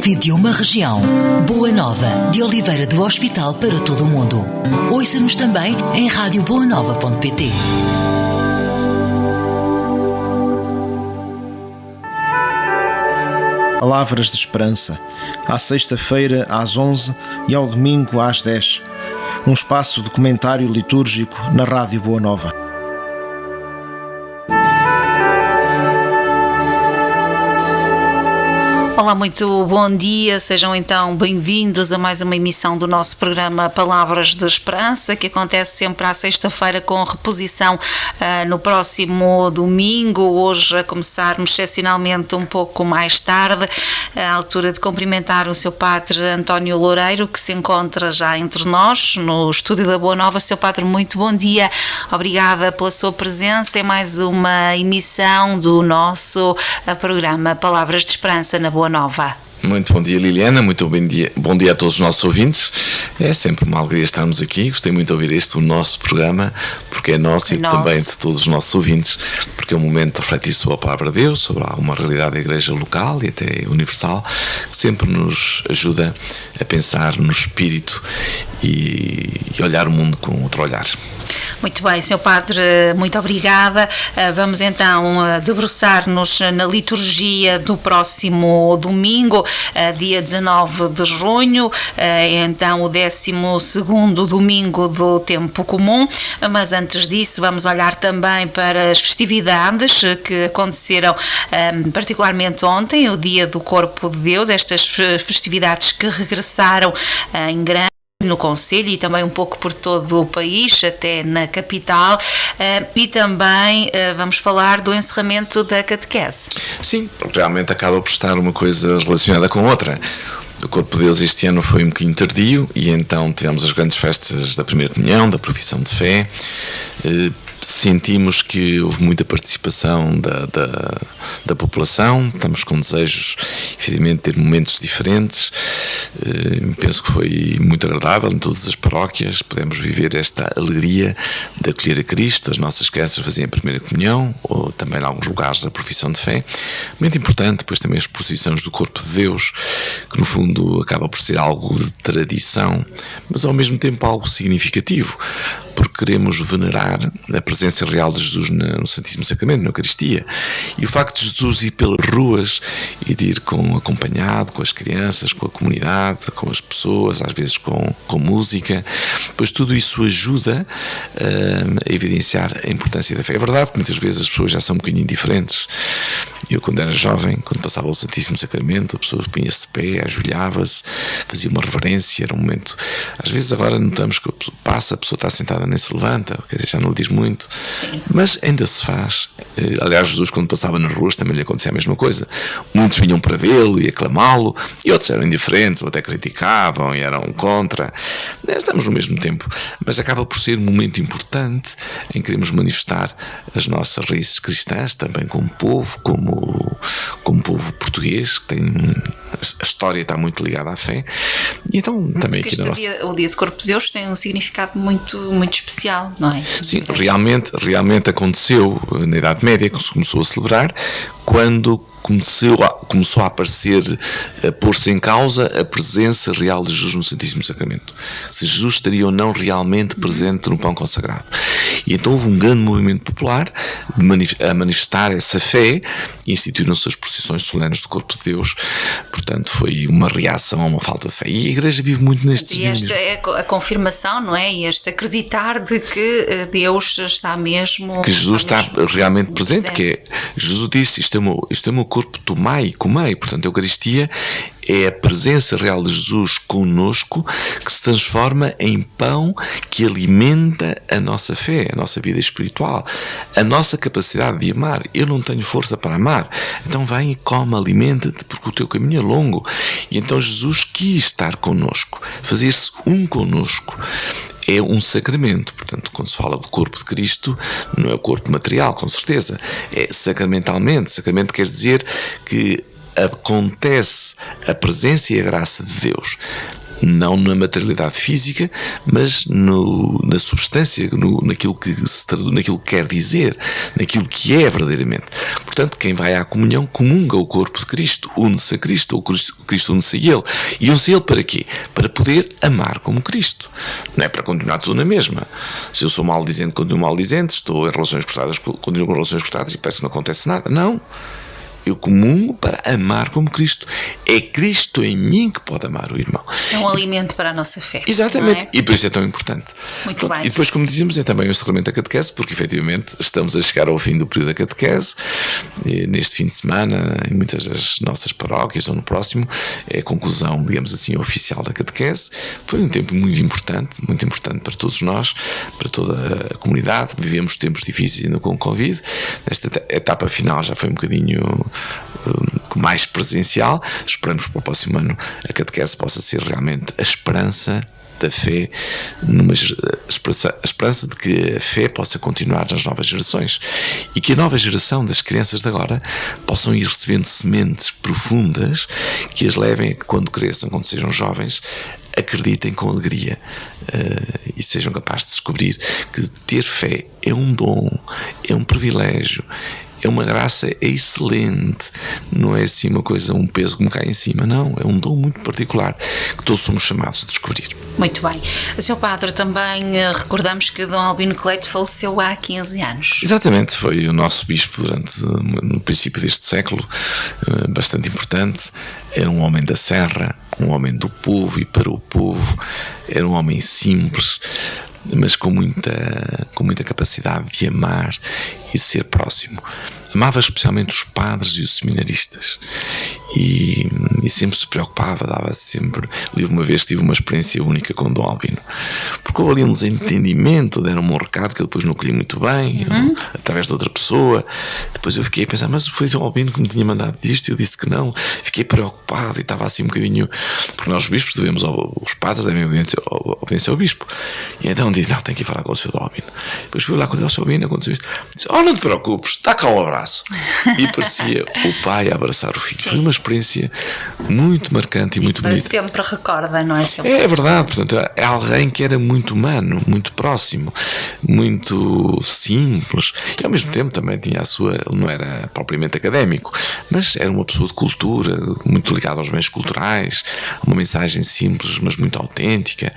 De uma região, Boa Nova, de Oliveira do Hospital para todo o mundo. Ouça-nos também em radioboanova.pt. Palavras de esperança, à sexta-feira às 11 e ao domingo às 10. Um espaço de comentário litúrgico na Rádio Boa Nova. Olá, muito bom dia, sejam então bem-vindos a mais uma emissão do nosso programa Palavras de Esperança, que acontece sempre à sexta-feira com reposição no próximo domingo, hoje a começarmos excepcionalmente um pouco mais tarde, à altura de cumprimentar o seu Padre António Loureiro, que se encontra já entre nós no estúdio da Boa Nova. Seu Padre, muito bom dia, obrigada pela sua presença em mais uma emissão do nosso programa Palavras de Esperança na Boa Nova. Muito bom dia, Liliana, muito bom dia a todos os nossos ouvintes. É sempre uma alegria estarmos aqui, gostei muito de ouvir o nosso programa, porque é nosso e também de todos os nossos ouvintes, porque é um momento de refletir sobre a Palavra de Deus, sobre uma realidade da Igreja local e até universal, que sempre nos ajuda a pensar no espírito e olhar o mundo com outro olhar. Muito bem, Sr. Padre, muito obrigada. Vamos então debruçar-nos na liturgia do próximo domingo, dia 19 de junho, então o 12º domingo do tempo comum, mas antes disso vamos olhar também para as festividades que aconteceram particularmente ontem, o dia do Corpo de Deus, estas festividades que regressaram em grande no Conselho e também um pouco por todo o país, até na capital, e também vamos falar do encerramento da catequese. Sim, porque realmente acaba por estar uma coisa relacionada com outra. O Corpo de Deus este ano foi um bocadinho tardio e então tivemos as grandes festas da Primeira Comunhão, da Profissão de Fé. Sentimos que houve muita participação da população, estamos com desejos, efetivamente, de ter momentos diferentes. Penso que foi muito agradável em todas as paróquias, podemos viver esta alegria de acolher a Cristo. As nossas crianças faziam a Primeira Comunhão, ou também em alguns lugares a Profissão de Fé. Muito importante, depois também as procissões do Corpo de Deus, que no fundo acaba por ser algo de tradição, mas ao mesmo tempo algo significativo, porque queremos venerar a presença real de Jesus no Santíssimo Sacramento, na Eucaristia. E o facto de Jesus ir pelas ruas e de ir acompanhado com as crianças, com a comunidade, com as pessoas, às vezes com música, pois tudo isso ajuda a evidenciar a importância da fé. É verdade que muitas vezes as pessoas já são um bocadinho diferentes. Eu, quando era jovem, quando passava o Santíssimo Sacramento, a pessoa punha-se de pé, ajoelhava-se, fazia uma reverência, era um momento. Às vezes agora notamos que a pessoa está sentada, nem se levanta, quer dizer, já não lhe diz muito, mas ainda se faz. Aliás, Jesus, quando passava nas ruas, também lhe acontecia a mesma coisa. Muitos vinham para vê-lo e aclamá-lo, e outros eram indiferentes, ou até criticavam e eram contra. Estamos no mesmo tempo, mas acaba por ser um momento importante em que queremos manifestar as nossas raízes cristãs, também como povo, como povo português, que tem a história está muito ligada à fé. E então também aqui na nossa... O dia do Corpo de Deus tem um significado muito, muito especial, não é? Sim, realmente aconteceu na Idade Média, que se começou a celebrar, quando começou a aparecer, a pôr-se em causa a presença real de Jesus no Santíssimo Sacramento. Se Jesus estaria ou não realmente presente no pão consagrado. E então houve um grande movimento popular a manifestar essa fé e instituíram-se as procissões solenes do Corpo de Deus. Portanto, foi uma reação a uma falta de fé. E a Igreja vive muito nestes dias. E esta é a confirmação, não é? E este acreditar de que Deus está mesmo... Que Jesus está realmente presente, que é... Jesus disse, isto é o meu corpo, tomai e comei. Portanto, a Eucaristia é a presença real de Jesus connosco que se transforma em pão que alimenta a nossa fé, a nossa vida espiritual, a nossa capacidade de amar. Eu não tenho força para amar, então vem e come, alimenta-te, porque o teu caminho é longo. E então Jesus quis estar connosco, fazer-se um connosco. É um sacramento, portanto, quando se fala do corpo de Cristo, não é o corpo material, com certeza, é sacramentalmente. Sacramento quer dizer que acontece a presença e a graça de Deus não na materialidade física, mas na substância, naquilo que quer dizer, naquilo que é verdadeiramente. Portanto, quem vai à comunhão comunga o corpo de Cristo, une-se a Cristo, ou Cristo une-se a Ele. E une-se a Ele para quê? Para poder amar como Cristo. Não é para continuar tudo na mesma. Se eu sou maldizente, continuo maldizente, estou em relações cortadas, continuo com relações cortadas e parece que não acontece nada. Não. Eu comungo para amar como Cristo. É Cristo em mim que pode amar o irmão. É um alimento para a nossa fé. Exatamente. E por isso é tão importante. Muito bem. E depois, como dizíamos, é também o sacramento da catequese, porque efetivamente estamos a chegar ao fim do período da catequese. Neste fim de semana, em muitas das nossas paróquias, ou no próximo, é a conclusão, digamos assim, oficial da catequese. Foi um tempo muito importante para todos nós, para toda a comunidade. Vivemos tempos difíceis ainda com o Covid. Nesta etapa final já foi um bocadinho mais presencial. Esperamos que para o próximo ano a catequese possa ser realmente a esperança da fé, a esperança de que a fé possa continuar nas novas gerações e que a nova geração das crianças de agora possam ir recebendo sementes profundas que as levem a que, quando cresçam, quando sejam jovens, acreditem com alegria e sejam capazes de descobrir que ter fé é um dom, é um privilégio, é uma graça excelente, não é assim uma coisa, um peso que me cai em cima, não, é um dom muito particular que todos somos chamados a descobrir. Muito bem. Sr. Padre, também recordamos que Dom Albino Cleto faleceu há 15 anos. Exatamente, foi o nosso bispo no princípio deste século, bastante importante. Era um homem da serra, um homem do povo e para o povo, era um homem simples, mas com muita capacidade de amar e de ser próximo. Amava especialmente os padres e os seminaristas e sempre se preocupava, dava sempre. Uma vez tive uma experiência única com Dom Albino, porque houve ali um desentendimento, deram-me um recado que eu depois não colhi muito bem, através de outra pessoa. Depois eu fiquei a pensar, mas foi Dom Albino que me tinha mandado disto, e eu disse que não. Fiquei preocupado e estava assim um bocadinho, porque nós os bispos os padres devem obediência ao bispo, e então disse, não, tenho que ir falar com o Sr. Dom Albino. Depois fui lá com o Sr. Albino, aconteceu isto, disse, não te preocupes, está cá um abraço. E parecia o pai a abraçar o filho. Sim. Foi uma experiência muito marcante e muito bonita. Sempre recorda, não é? É verdade, portanto, é alguém que era muito humano, muito próximo, muito simples, e ao mesmo tempo também tinha não era propriamente académico, mas era uma pessoa de cultura, muito ligada aos bens culturais, uma mensagem simples, mas muito autêntica,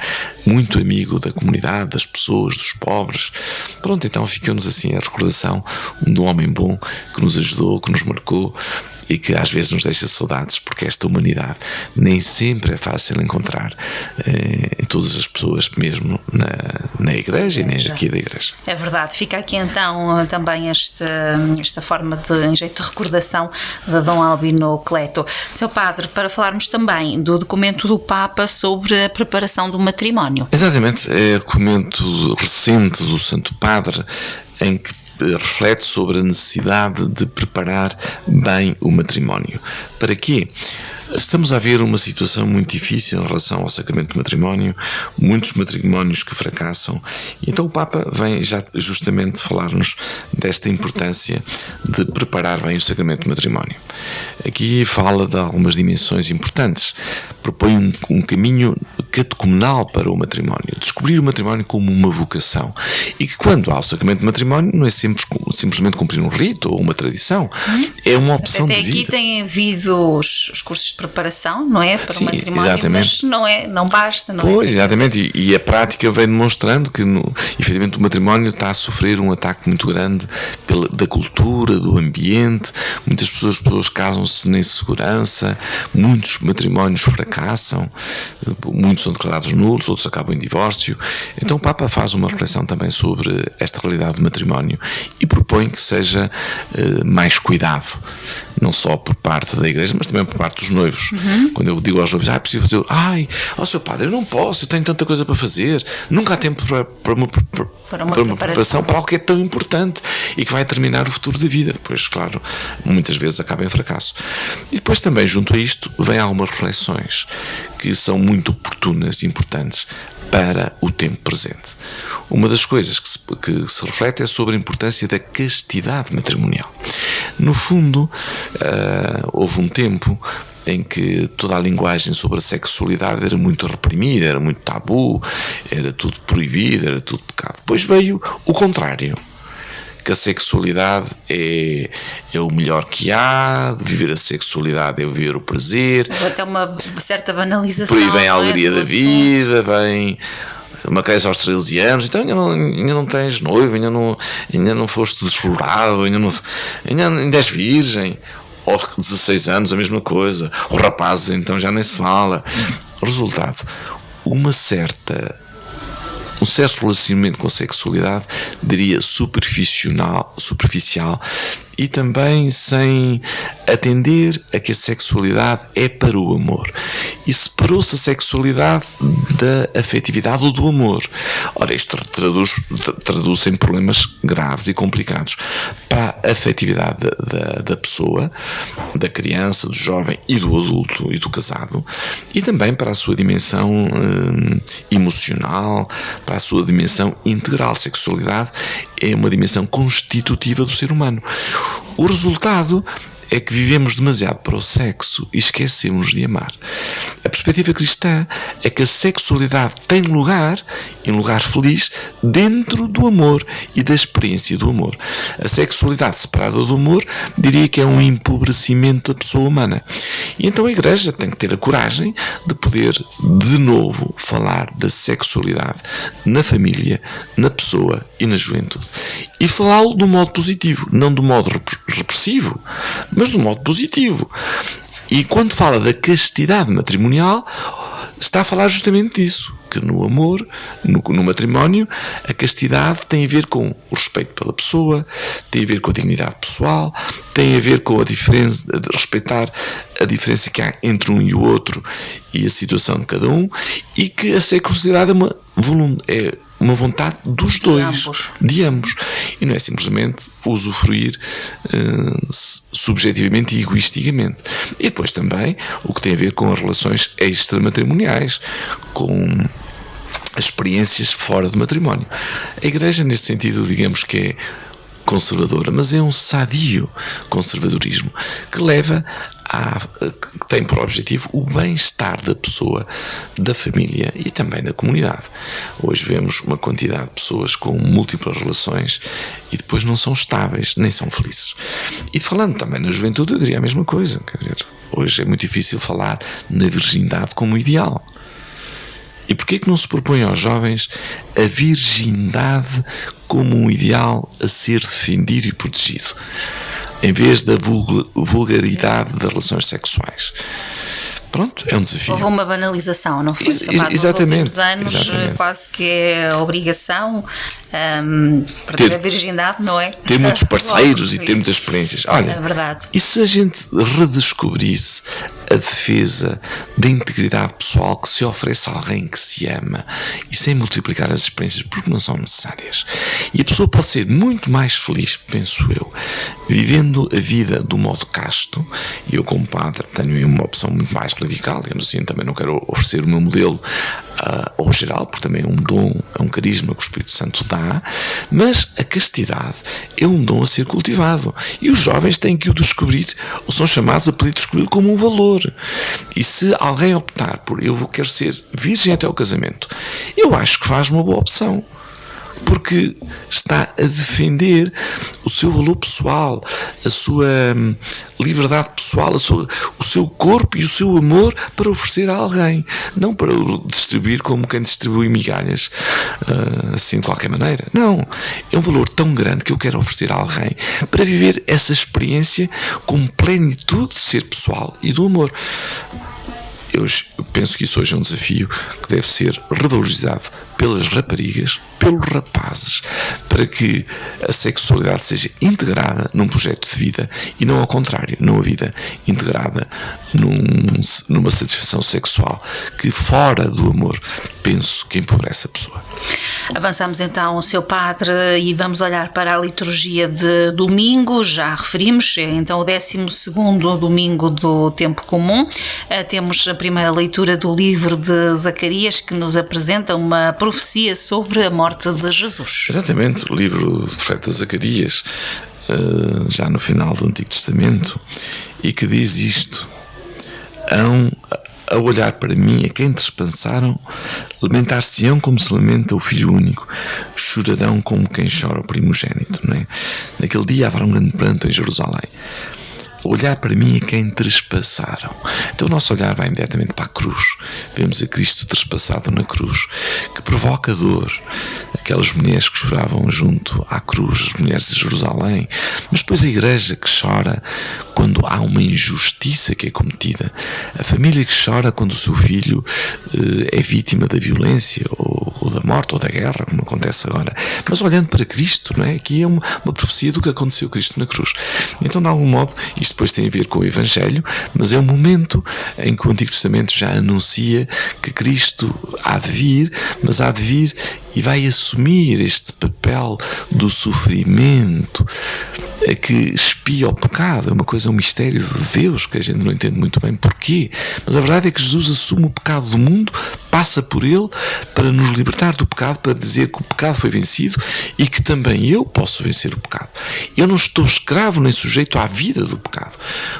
muito amigo da comunidade, das pessoas, dos pobres. Pronto, então ficou-nos assim a recordação de um homem bom que nos ajudou, que nos marcou e que às vezes nos deixa saudades, porque esta humanidade nem sempre é fácil encontrar em todas as pessoas, mesmo na igreja e nem aqui da igreja. É verdade. Fica aqui então também esta forma em jeito de recordação de Dom Albino Cleto. Sr. Padre, para falarmos também do documento do Papa sobre a preparação do matrimónio. Exatamente, é o documento recente do Santo Padre em que reflete sobre a necessidade de preparar bem o matrimónio. Para quê? Estamos a ver uma situação muito difícil em relação ao sacramento do matrimónio, muitos matrimónios que fracassam, e então o Papa vem já justamente falar-nos desta importância de preparar bem o sacramento do matrimónio. Aqui fala de algumas dimensões importantes, propõe um caminho catecumenal para o matrimónio, descobrir o matrimónio como uma vocação, e que quando há o sacramento do matrimónio não é simplesmente cumprir um rito ou uma tradição, é uma opção de vida. Até aqui tem havido os cursos de preparação, não é? Para o matrimónio, exatamente. Mas não basta, não pois, é? Exatamente, e a prática vem demonstrando que, efetivamente, o matrimónio está a sofrer um ataque muito grande da cultura, do ambiente. Muitas pessoas casam-se sem segurança, muitos matrimónios fracassam, muitos são declarados nulos, outros acabam em divórcio. Então o Papa faz uma reflexão também sobre esta realidade do matrimónio e propõe que seja mais cuidado, não só por parte da Igreja, mas também por parte dos noivos. Quando eu digo aos noivos, é preciso fazer, Sr. Padre, eu não posso, eu tenho tanta coisa para fazer, nunca há tempo para uma preparação para algo que é tão importante e que vai determinar o futuro da vida. Depois, claro, muitas vezes acaba em fracasso. E depois também, junto a isto, vem algumas reflexões que são muito oportunas e importantes para o tempo presente. Uma das coisas que se reflete é sobre a importância da castidade matrimonial. No fundo, houve um tempo em que toda a linguagem sobre a sexualidade era muito reprimida, era muito tabu, era tudo proibido, era tudo pecado. Depois veio o contrário, que a sexualidade é o melhor que há, viver a sexualidade é viver o prazer. Até uma certa banalização. Por aí vem a alegria da vida, vem uma criança aos 13 anos, então ainda não tens noivo, ainda não foste desflorado, ainda és virgem. Ou 16 anos, a mesma coisa. Os rapazes, então, já nem se fala. Resultado, um certo relacionamento com a sexualidade, diria superficial, e também sem atender a que a sexualidade é para o amor. E separou-se a sexualidade da afetividade ou do amor. Ora, isto traduz em problemas graves e complicados para a afetividade da pessoa, da criança, do jovem e do adulto e do casado, e também para a sua dimensão emocional, para a sua dimensão integral. A sexualidade é uma dimensão constitutiva do ser humano. O resultado é que vivemos demasiado para o sexo e esquecemos de amar. A perspectiva cristã é que a sexualidade tem lugar, em lugar feliz, dentro do amor e da experiência do amor. A sexualidade separada do amor, diria que é um empobrecimento da pessoa humana. E então a Igreja tem que ter a coragem de poder, de novo, falar da sexualidade na família, na pessoa e na juventude. E falá-lo de um modo positivo, não de um modo repressivo, mas de um modo positivo. E quando fala da castidade matrimonial, está a falar justamente disso, que no amor, no matrimónio, a castidade tem a ver com o respeito pela pessoa, tem a ver com a dignidade pessoal, tem a ver com a diferença, de respeitar a diferença que há entre um e o outro e a situação de cada um, e que a sexualidade é uma vontade dos dois, de ambos, e não é simplesmente usufruir subjetivamente e egoisticamente. E depois também o que tem a ver com as relações extramatrimoniais, com as experiências fora do matrimónio. A Igreja, nesse sentido, digamos que é conservadora, mas é um sadio conservadorismo que que tem por objetivo o bem-estar da pessoa, da família e também da comunidade. Hoje vemos uma quantidade de pessoas com múltiplas relações e depois não são estáveis, nem são felizes. E falando também na juventude, eu diria a mesma coisa. Quer dizer, hoje é muito difícil falar na virgindade como ideal. E porquê que não se propõe aos jovens a virgindade como um ideal a ser defendido e protegido, em vez da vulgaridade das relações sexuais? Pronto, é um desafio. Houve uma banalização, não foi? Exatamente. Nos últimos anos, quase que é a obrigação perder a virgindade, não é? Ter muitos parceiros e ter muitas experiências. Olha, é verdade. E se a gente redescobrisse a defesa da integridade pessoal que se oferece a alguém que se ama e sem multiplicar as experiências porque não são necessárias? E a pessoa pode ser muito mais feliz, penso eu, vivendo a vida do modo casto. E eu, como padre, tenho uma opção muito mais radical, digamos assim, também não quero oferecer o meu modelo ao geral, porque também é um dom, é um carisma que o Espírito Santo dá, mas a castidade é um dom a ser cultivado e os jovens têm que o descobrir, ou são chamados a poder descobrir como um valor. E se alguém optar por quero ser virgem até ao casamento, eu acho que faz uma boa opção, porque está a defender o seu valor pessoal, a sua liberdade pessoal, o seu corpo e o seu amor para oferecer a alguém, não para o distribuir como quem distribui migalhas, assim de qualquer maneira. Não, é um valor tão grande que eu quero oferecer a alguém para viver essa experiência com plenitude de ser pessoal e do amor. Eu penso que isso hoje é um desafio que deve ser revalorizado pelas raparigas, pelos rapazes, para que a sexualidade seja integrada num projeto de vida e não ao contrário, não a vida integrada numa satisfação sexual que fora do amor, penso que empobrece a pessoa. Avançamos então, Sr. Padre, e vamos olhar para a liturgia de domingo. Já referimos, é então o 12º domingo do tempo comum. Temos a primeira leitura do livro de Zacarias, que nos apresenta uma profecia sobre a morte de Jesus. Exatamente, o livro do profeta Zacarias, já no final do Antigo Testamento, e que diz isto: hão a olhar para mim, a quem trespasaram, lamentar-se-ão como se lamenta o filho único, chorarão como quem chora o primogênito, não é? Naquele dia haverá um grande pranto em Jerusalém. Olhar para mim a quem trespassaram. Então o nosso olhar vai imediatamente para a cruz. Vemos a Cristo trespassado na cruz, que provoca dor. Aquelas mulheres que choravam junto à cruz, as mulheres de Jerusalém, mas depois a igreja que chora quando há uma injustiça que é cometida, a família que chora quando o seu filho é vítima da violência ou da morte ou da guerra, como acontece agora, mas olhando para Cristo, não é? Aqui é uma profecia do que aconteceu a Cristo na cruz. Então, de algum modo, isto depois tem a ver com o Evangelho, mas é um momento em que o Antigo Testamento já anuncia que Cristo há de vir, mas há de vir e vai assumir este papel do sofrimento que expia o pecado. É uma coisa, um mistério de Deus que a gente não entende muito bem porquê, mas a verdade é que Jesus assume o pecado do mundo, passa por ele para nos libertar do pecado, para dizer que o pecado foi vencido e que também eu posso vencer o pecado. Eu não estou escravo nem sujeito à vida do pecado,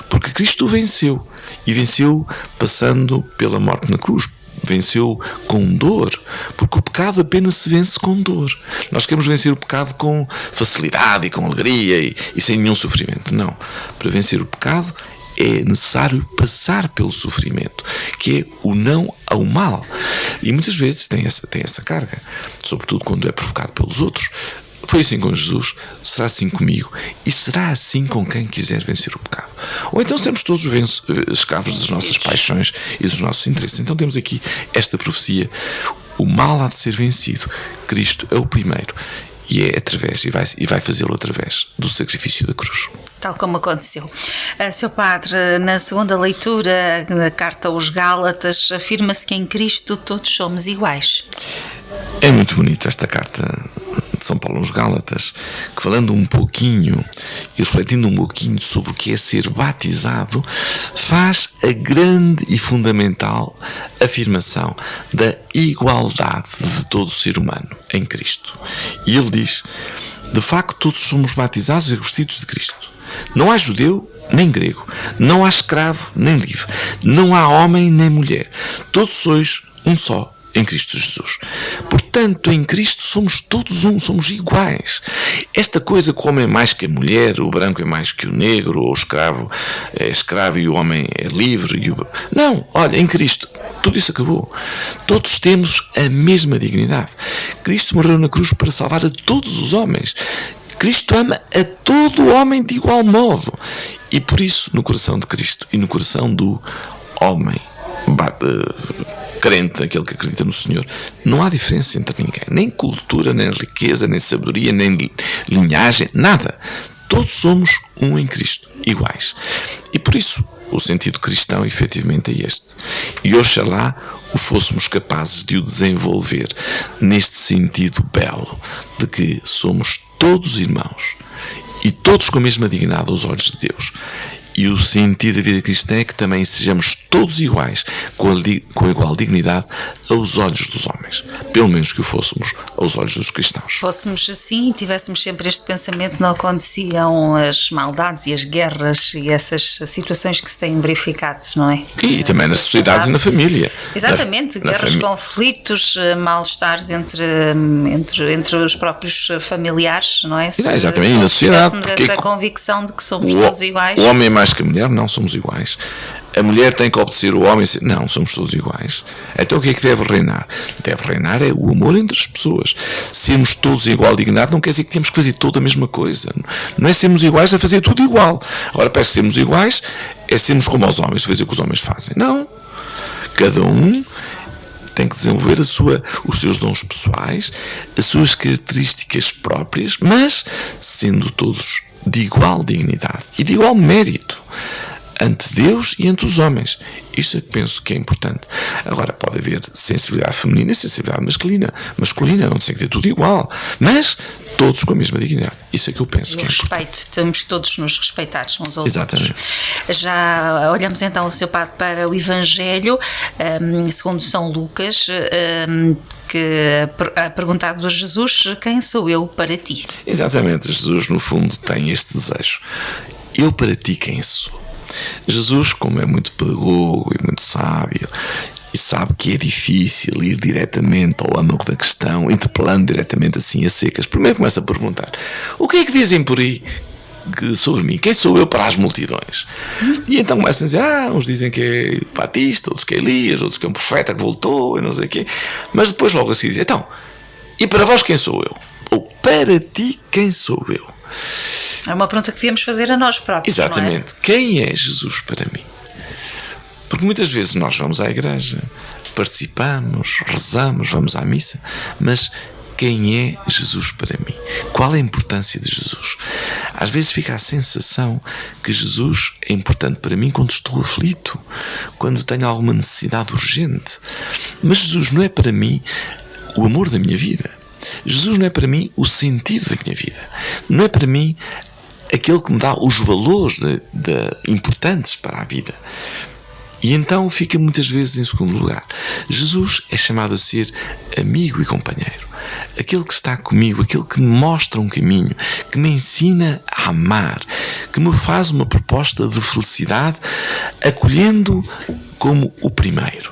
porque Cristo o venceu, e venceu passando pela morte na cruz. Venceu com dor, porque o pecado apenas se vence com dor. Nós queremos vencer o pecado com facilidade e com alegria e sem nenhum sofrimento. Não. Para vencer o pecado é necessário passar pelo sofrimento, que é o não ao mal. E muitas vezes tem essa carga, sobretudo quando é provocado pelos outros. Foi assim com Jesus, será assim comigo e será assim com quem quiser vencer o pecado. Ou então seremos todos escravos das nossas paixões e dos nossos interesses. Então temos aqui esta profecia: o mal há de ser vencido. Cristo é o primeiro e é através, e vai fazê-lo através do sacrifício da cruz. Tal como aconteceu. Sr. Padre, na segunda leitura da carta aos Gálatas, afirma-se que em Cristo todos somos iguais. É muito bonita esta carta de São Paulo aos Gálatas, que, falando um pouquinho e refletindo um pouquinho sobre o que é ser batizado, faz a grande e fundamental afirmação da igualdade de todo o ser humano em Cristo. E ele diz: de facto todos somos batizados e revestidos de Cristo. Não há judeu nem grego, não há escravo nem livre, não há homem nem mulher, todos sois um só em Cristo Jesus. Portanto, em Cristo somos todos um, somos iguais. Esta coisa que o homem é mais que a mulher, o branco é mais que o negro, ou o escravo é escravo e o homem é livre. Não, olha, em Cristo tudo isso acabou. Todos temos a mesma dignidade. Cristo morreu na cruz para salvar a todos os homens. Cristo ama a todo homem de igual modo. E por isso, no coração de Cristo e no coração do homem crente, aquele que acredita no Senhor, não há diferença entre ninguém, nem cultura, nem riqueza, nem sabedoria, nem linhagem, nada. Todos somos um em Cristo, iguais. E por isso o sentido cristão efetivamente é este. E oxalá o fôssemos capazes de o desenvolver neste sentido belo de que somos todos irmãos e todos com a mesma dignidade aos olhos de Deus. E o sentido da vida cristã é que também sejamos todos iguais, com igual dignidade aos olhos dos homens. Pelo menos que o fôssemos aos olhos dos cristãos. Se fôssemos assim e tivéssemos sempre este pensamento, não aconteciam as maldades e as guerras e essas situações que se têm verificado, não é? E também nas sociedades e na família. Exatamente, guerras, conflitos, mal-estares entre os próprios familiares, não é? Exatamente, e na sociedade. Porque essa convicção de que somos todos iguais. O homem é mais que a mulher? Não, somos iguais. A mulher tem que obedecer o homem? Não, somos todos iguais. Então o que é que deve reinar? Deve reinar é o amor entre as pessoas. Sermos todos igual dignidade não quer dizer que temos que fazer toda a mesma coisa. Não é sermos iguais a fazer tudo igual. Agora, para sermos iguais, é sermos como os homens, fazer o que os homens fazem. Não. Cada um tem que desenvolver os seus dons pessoais, as suas características próprias, mas sendo todos de igual dignidade e de igual mérito ante Deus e ante os homens. Isso é que penso que é importante. Agora, pode haver sensibilidade feminina e sensibilidade masculina, não tem que ter tudo igual, mas todos com a mesma dignidade. Isso é que eu penso que é importante. Respeito, temos todos nos respeitar uns aos Exatamente. outros. Já olhamos então, Sr. Padre, para o Evangelho, segundo São Lucas, que a perguntado a Jesus: quem sou eu para ti? Exatamente, Jesus no fundo tem este desejo: eu para ti quem sou? Jesus, como é muito pedagogo e muito sábio, e sabe que é difícil ir diretamente ao âmago da questão, interpelando diretamente assim a secas, primeiro começa a perguntar: o que é que dizem por aí sobre mim? Quem sou eu para as multidões? E então começam a dizer: uns dizem que é Batista, outros que é Elias, outros que é um profeta que voltou, e não sei o quê. Mas depois logo assim dizem: então, e para vós quem sou eu? Ou para ti quem sou eu? É uma pergunta que devíamos fazer a nós próprios. Exatamente. Não é? Quem é Jesus para mim? Porque muitas vezes nós vamos à igreja, participamos, rezamos, vamos à missa, mas quem é Jesus para mim? Qual é a importância de Jesus? Às vezes fica a sensação que Jesus é importante para mim quando estou aflito, quando tenho alguma necessidade urgente. Mas Jesus não é para mim o amor da minha vida. Jesus não é para mim o sentido da minha vida. Não é para mim aquele que me dá os valores importantes para a vida. E então fica muitas vezes em segundo lugar. Jesus é chamado a ser amigo e companheiro. Aquele que está comigo, aquele que me mostra um caminho, que me ensina a amar, que me faz uma proposta de felicidade, acolhendo como o primeiro.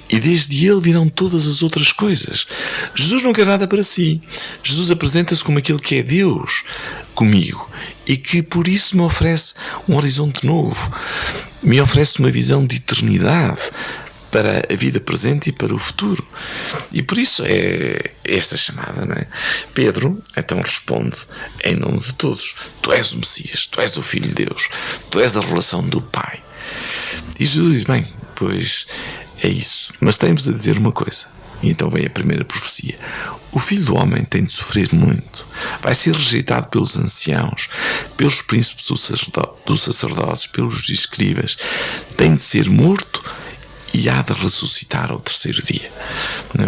E desde ele virão todas as outras coisas. Jesus não quer nada para si. Jesus apresenta-se como aquele que é Deus comigo e que por isso me oferece um horizonte novo, me oferece uma visão de eternidade para a vida presente e para o futuro. E por isso é esta chamada, não é? Pedro então responde em nome de todos: tu és o Messias, tu és o Filho de Deus, tu és a relação do Pai. E Jesus diz: bem, pois é isso, mas tem-vos a dizer uma coisa. E então vem a primeira profecia: o Filho do Homem tem de sofrer muito, vai ser rejeitado pelos anciãos, pelos príncipes dos sacerdotes, pelos escribas, tem de ser morto e há de ressuscitar ao terceiro dia.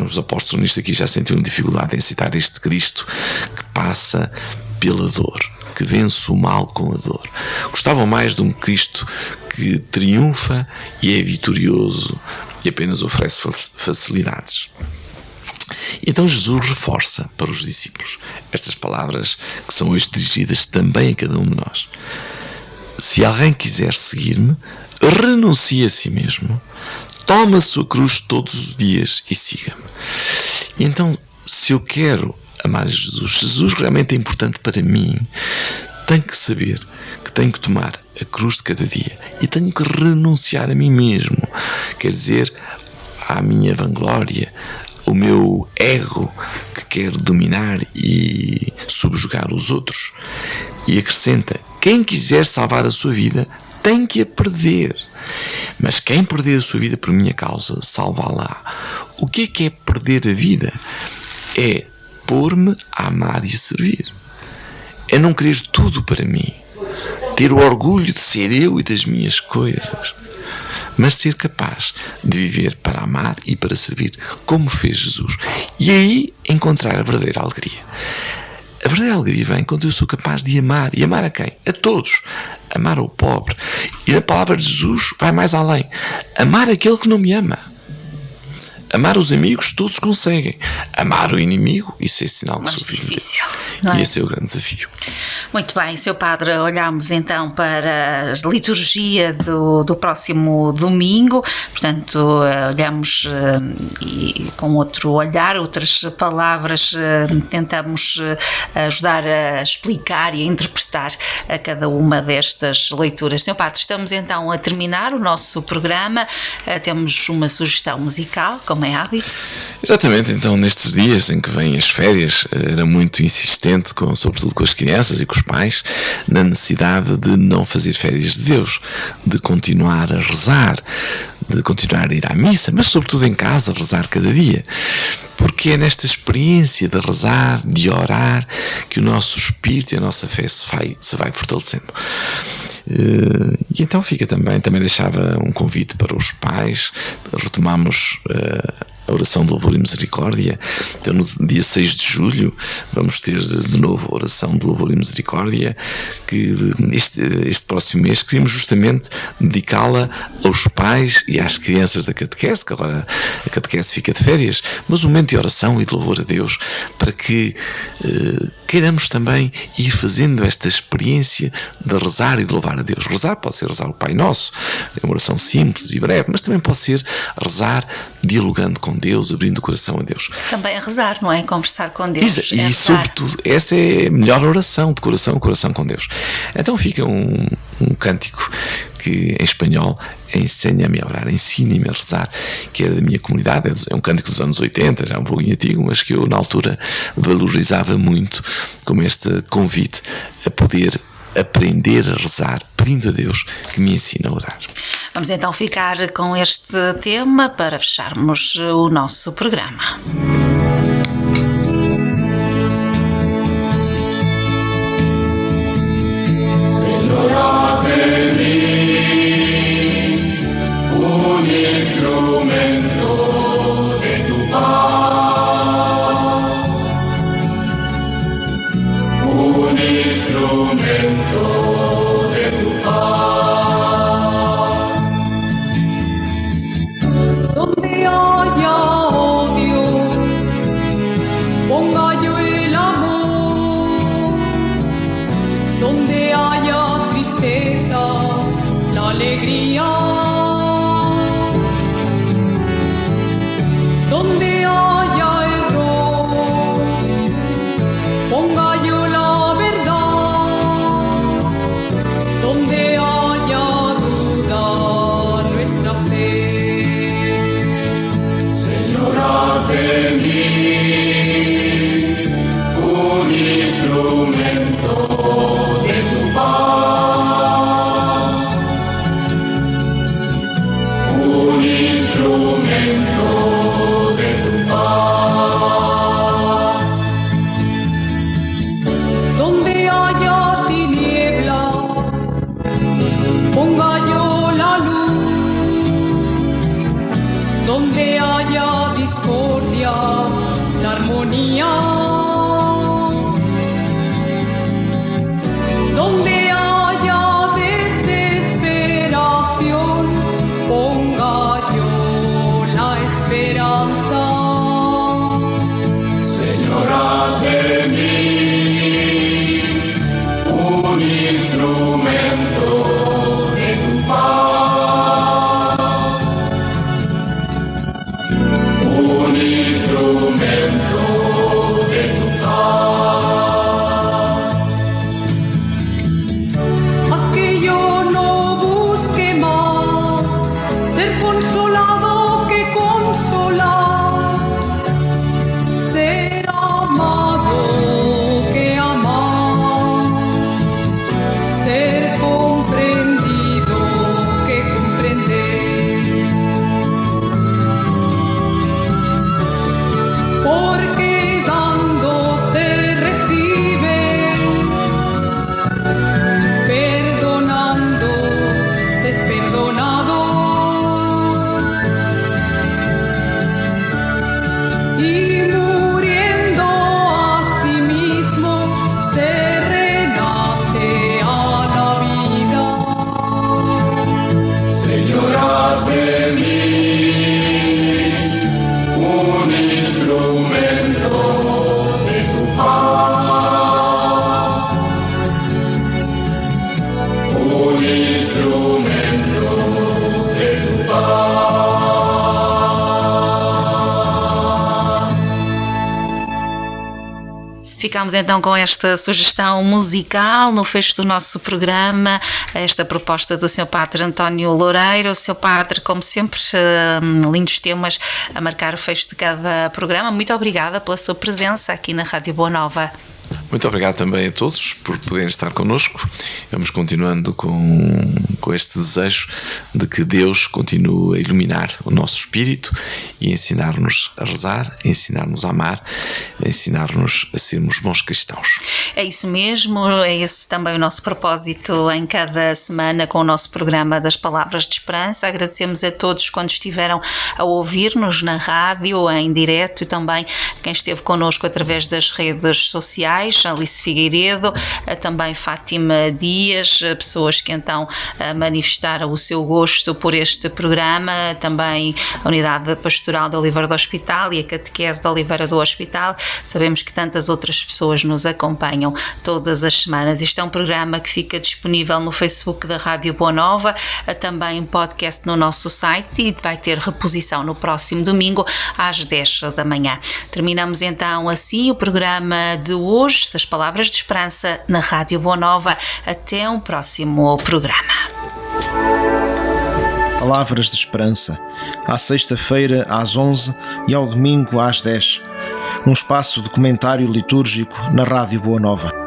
Os apóstolos nisto aqui já sentiram dificuldade em citar este Cristo que passa pela dor, que vence o mal com a dor. Gostavam mais de um Cristo que triunfa e é vitorioso e apenas oferece facilidades. Então Jesus reforça para os discípulos estas palavras que são hoje dirigidas também a cada um de nós: se alguém quiser seguir-me, renuncie a si mesmo, tome a sua cruz todos os dias e siga-me. E então, se eu quero amar Jesus, Jesus realmente é importante para mim, tenho que saber que tenho que tomar a cruz de cada dia e tenho que renunciar a mim mesmo, quer dizer, à minha vanglória, o meu ego que quer dominar e subjugar os outros. E acrescenta: quem quiser salvar a sua vida tem que a perder, mas quem perder a sua vida por minha causa, salvá-la. O que é perder a vida? É pôr-me a amar e a servir. É não querer tudo para mim, ter o orgulho de ser eu e das minhas coisas, mas ser capaz de viver para amar e para servir, como fez Jesus. E aí encontrar a verdadeira alegria. A verdadeira alegria vem quando eu sou capaz de amar. E amar a quem? A todos. Amar ao pobre. E a palavra de Jesus vai mais além: amar aquele que não me ama. Amar os amigos todos conseguem. Amar o inimigo, isso é sinal que sou filho de Deus. E esse é o grande desafio. Muito bem, Sr. Padre, olhamos então para a liturgia do próximo domingo, portanto olhamos e com outro olhar, outras palavras, tentamos ajudar a explicar e a interpretar a cada uma destas leituras. Sr. Padre, estamos então a terminar o nosso programa, temos uma sugestão musical, como é hábito. Exatamente, então nestes dias em que vêm as férias, era muito insistente, sobretudo com as crianças e com os pais, na necessidade de não fazer férias de Deus, de continuar a rezar, de continuar a ir à missa, mas sobretudo em casa, rezar cada dia. Porque é nesta experiência de rezar, de orar, que o nosso espírito e a nossa fé se vai fortalecendo. E então fica também deixava um convite para os pais. Retomamos a oração de louvor e misericórdia. Então, no dia 6 de julho vamos ter de novo a oração de louvor e misericórdia, que este próximo mês queríamos justamente dedicá-la aos pais e às crianças da catequese, que agora a catequese fica de férias, mas um momento de oração e de louvor a Deus, para que queiramos também ir fazendo esta experiência de rezar e de louvar a Deus. Rezar pode ser rezar o Pai Nosso, é uma oração simples e breve, mas também pode ser rezar dialogando com Deus, abrindo o coração a Deus. Também a rezar, não é? Conversar com Deus. E sobretudo, essa é a melhor oração, de coração a coração com Deus. Então fica um cântico que em espanhol ensina-me a orar, ensina-me a rezar, que é da minha comunidade, é um cântico dos anos 80, já um pouquinho antigo, mas que eu na altura valorizava muito como este convite a poder aprender a rezar, pedindo a Deus que me ensine a orar. Vamos então ficar com este tema para fecharmos o nosso programa. Ficamos então com esta sugestão musical no fecho do nosso programa, esta proposta do Sr. Padre António Loureiro. O Sr. Padre, como sempre, lindos temas a marcar o fecho de cada programa. Muito obrigada pela sua presença aqui na Rádio Boa Nova. Muito obrigado também a todos por poderem estar connosco. Vamos continuando com este desejo de que Deus continue a iluminar o nosso espírito e ensinar-nos a rezar, ensinar-nos a amar, ensinar-nos a sermos bons cristãos. É isso mesmo, é esse também o nosso propósito em cada semana com o nosso programa das Palavras de Esperança. Agradecemos a todos quando estiveram a ouvir-nos na rádio, em direto, e também quem esteve connosco através das redes sociais. Peixe, Alice Figueiredo, também Fátima Dias, pessoas que então manifestaram o seu gosto por este programa, também a Unidade Pastoral de Oliveira do Hospital e a Catequese de Oliveira do Hospital. Sabemos que tantas outras pessoas nos acompanham todas as semanas. Este é um programa que fica disponível no Facebook da Rádio Boa Nova, também podcast no nosso site e vai ter reposição no próximo domingo às 10 da manhã. Terminamos então assim o programa de hoje das Palavras de Esperança na Rádio Boa Nova. Até um próximo programa. Palavras de Esperança, à sexta-feira às 11 e ao domingo às 10. Um espaço de comentário litúrgico na Rádio Boa Nova.